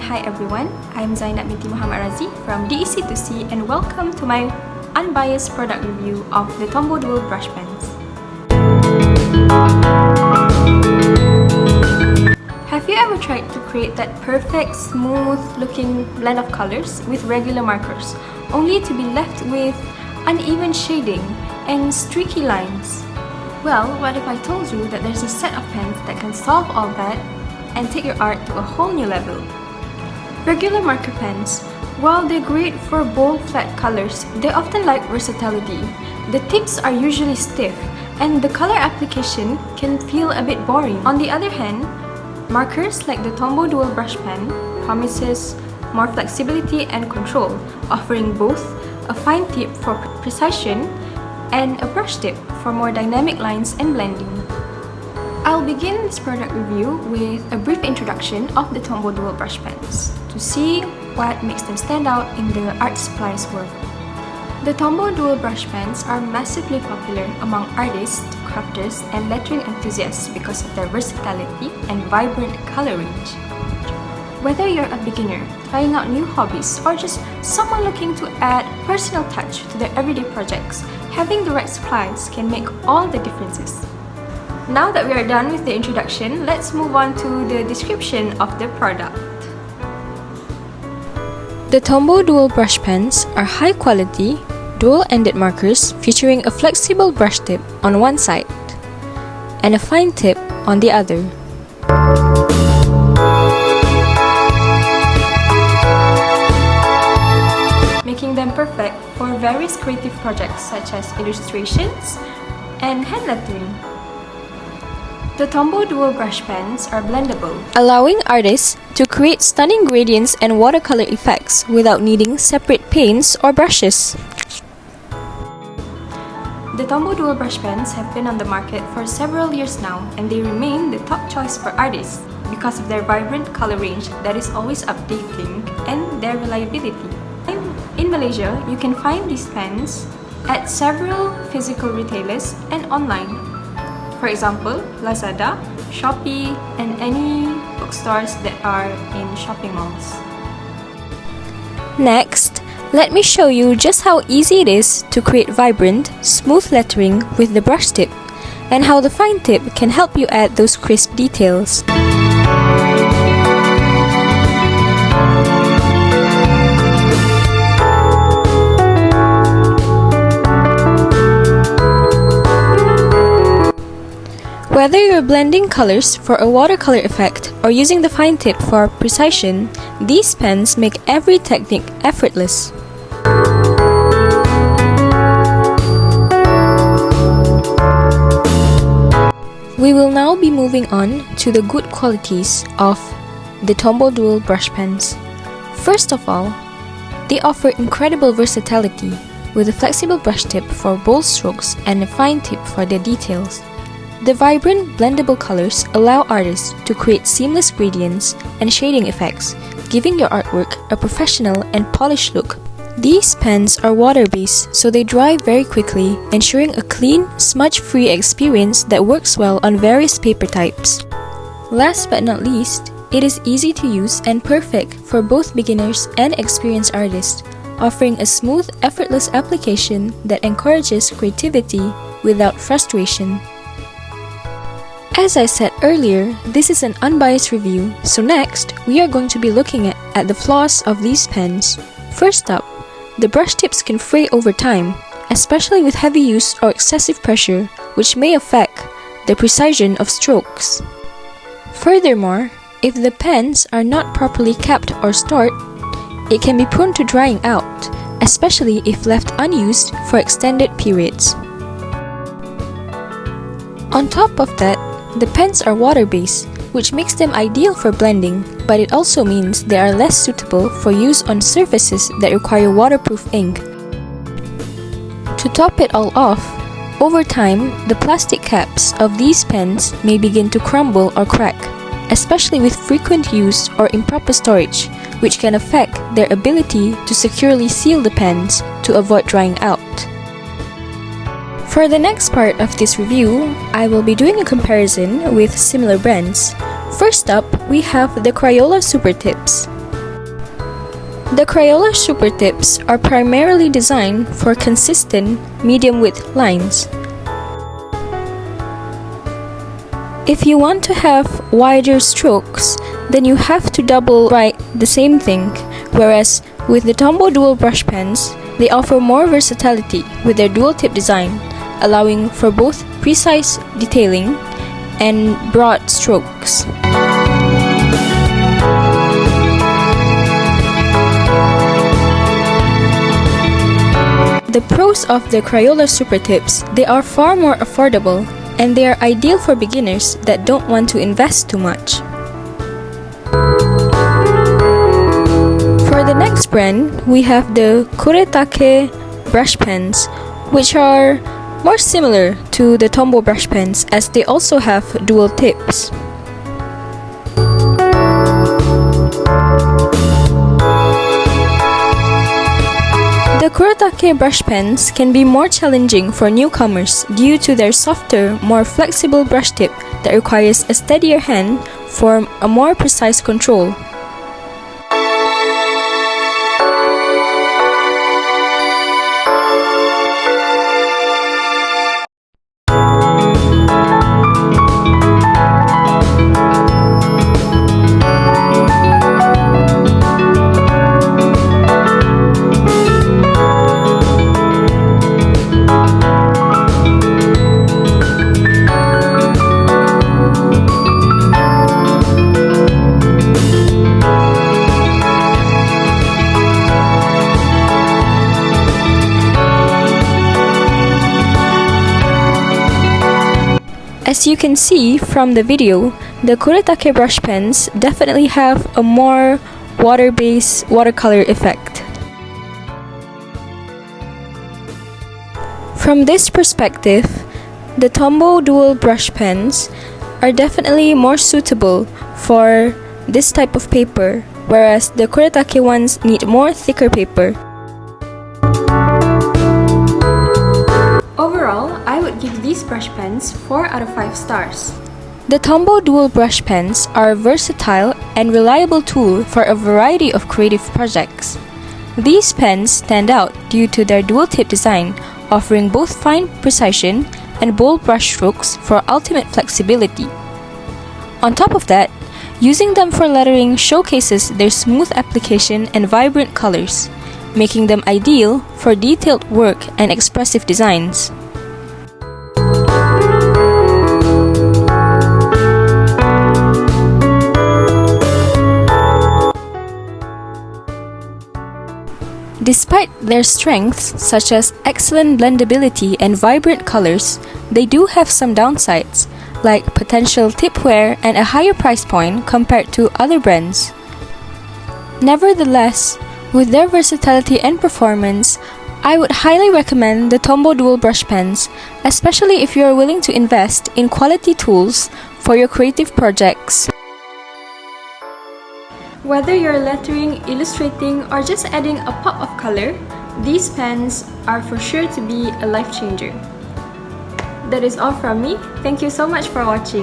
Hi everyone, I'm Zainab binti Muhammad Razi from DEC2C and welcome to my unbiased product review of the Tombow Dual Brush Pens. Have you ever tried to create that perfect, smooth looking blend of colors with regular markers, only to be left with uneven shading and streaky lines? Well, what if I told you that there's a set of pens that can solve all that and take your art to a whole new level? Regular marker pens, while they're great for bold, flat colors, they often lack versatility. The tips are usually stiff, and the color application can feel a bit boring. On the other hand, markers like the Tombow Dual Brush Pen promises more flexibility and control, offering both a fine tip for precision and a brush tip for more dynamic lines and blending. I'll begin this product review with a brief introduction of the Tombow Dual Brush Pens to see what makes them stand out in the art supplies world. The Tombow Dual Brush Pens are massively popular among artists, crafters, and lettering enthusiasts because of their versatility and vibrant color range. Whether you're a beginner, trying out new hobbies, or just someone looking to add personal touch to their everyday projects, having the right supplies can make all the differences. Now that we are done with the introduction, let's move on to the description of the product. The Tombow Dual Brush Pens are high-quality, dual-ended markers featuring a flexible brush tip on one side and a fine tip on the other. Making them perfect for various creative projects such as illustrations and hand lettering. The Tombow Dual Brush Pens are blendable, allowing artists to create stunning gradients and watercolor effects without needing separate paints or brushes. The Tombow Dual Brush Pens have been on the market for several years now, and they remain the top choice for artists because of their vibrant color range that is always updating and their reliability. In Malaysia, you can find these pens at several physical retailers and online. For example, Lazada, Shopee, and any bookstores that are in shopping malls. Next, let me show you just how easy it is to create vibrant, smooth lettering with the brush tip, and how the fine tip can help you add those crisp details. Whether you're blending colors for a watercolor effect or using the fine tip for precision, these pens make every technique effortless. We will now be moving on to the good qualities of the Tombow Dual Brush Pens. First of all, they offer incredible versatility with a flexible brush tip for bold strokes and a fine tip for their details. The vibrant, blendable colors allow artists to create seamless gradients and shading effects, giving your artwork a professional and polished look. These pens are water-based, so they dry very quickly, ensuring a clean, smudge-free experience that works well on various paper types. Last but not least, it is easy to use and perfect for both beginners and experienced artists, offering a smooth, effortless application that encourages creativity without frustration. As I said earlier, this is an unbiased review, so next, we are going to be looking at the flaws of these pens. First up, the brush tips can fray over time, especially with heavy use or excessive pressure, which may affect the precision of strokes. Furthermore, if the pens are not properly kept or stored, it can be prone to drying out, especially if left unused for extended periods. On top of that, the pens are water-based, which makes them ideal for blending, but it also means they are less suitable for use on surfaces that require waterproof ink. To top it all off, over time, the plastic caps of these pens may begin to crumble or crack, especially with frequent use or improper storage, which can affect their ability to securely seal the pens to avoid drying out. For the next part of this review, I will be doing a comparison with similar brands. First up, we have the Crayola Super Tips. The Crayola Super Tips are primarily designed for consistent medium-width lines. If you want to have wider strokes, then you have to double write the same thing, whereas with the Tombow dual brush pens, they offer more versatility with their dual tip design, allowing for both precise detailing and broad strokes. The pros of the Crayola Super Tips, they are far more affordable and they are ideal for beginners that don't want to invest too much. For the next brand, we have the Kuretake brush pens, which are more similar to the Tombow brush pens as they also have dual tips. The Kuretake brush pens can be more challenging for newcomers due to their softer, more flexible brush tip that requires a steadier hand for a more precise control. As you can see from the video, the Kuretake brush pens definitely have a more water-based watercolor effect. From this perspective, the Tombow dual brush pens are definitely more suitable for this type of paper, whereas the Kuretake ones need more thicker paper. Overall, I would give these brush pens 4 out of 5 stars. The Tombow dual brush pens are a versatile and reliable tool for a variety of creative projects. These pens stand out due to their dual tip design, offering both fine precision and bold brush strokes for ultimate flexibility. On top of that, using them for lettering showcases their smooth application and vibrant colors, making them ideal for detailed work and expressive designs. Despite their strengths such as excellent blendability and vibrant colors, they do have some downsides, like potential tip wear and a higher price point compared to other brands. Nevertheless, with their versatility and performance, I would highly recommend the Tombow dual brush pens, especially if you are willing to invest in quality tools for your creative projects. Whether you're lettering, illustrating, or just adding a pop of color, these pens are for sure to be a life changer. That is all from me. Thank you so much for watching.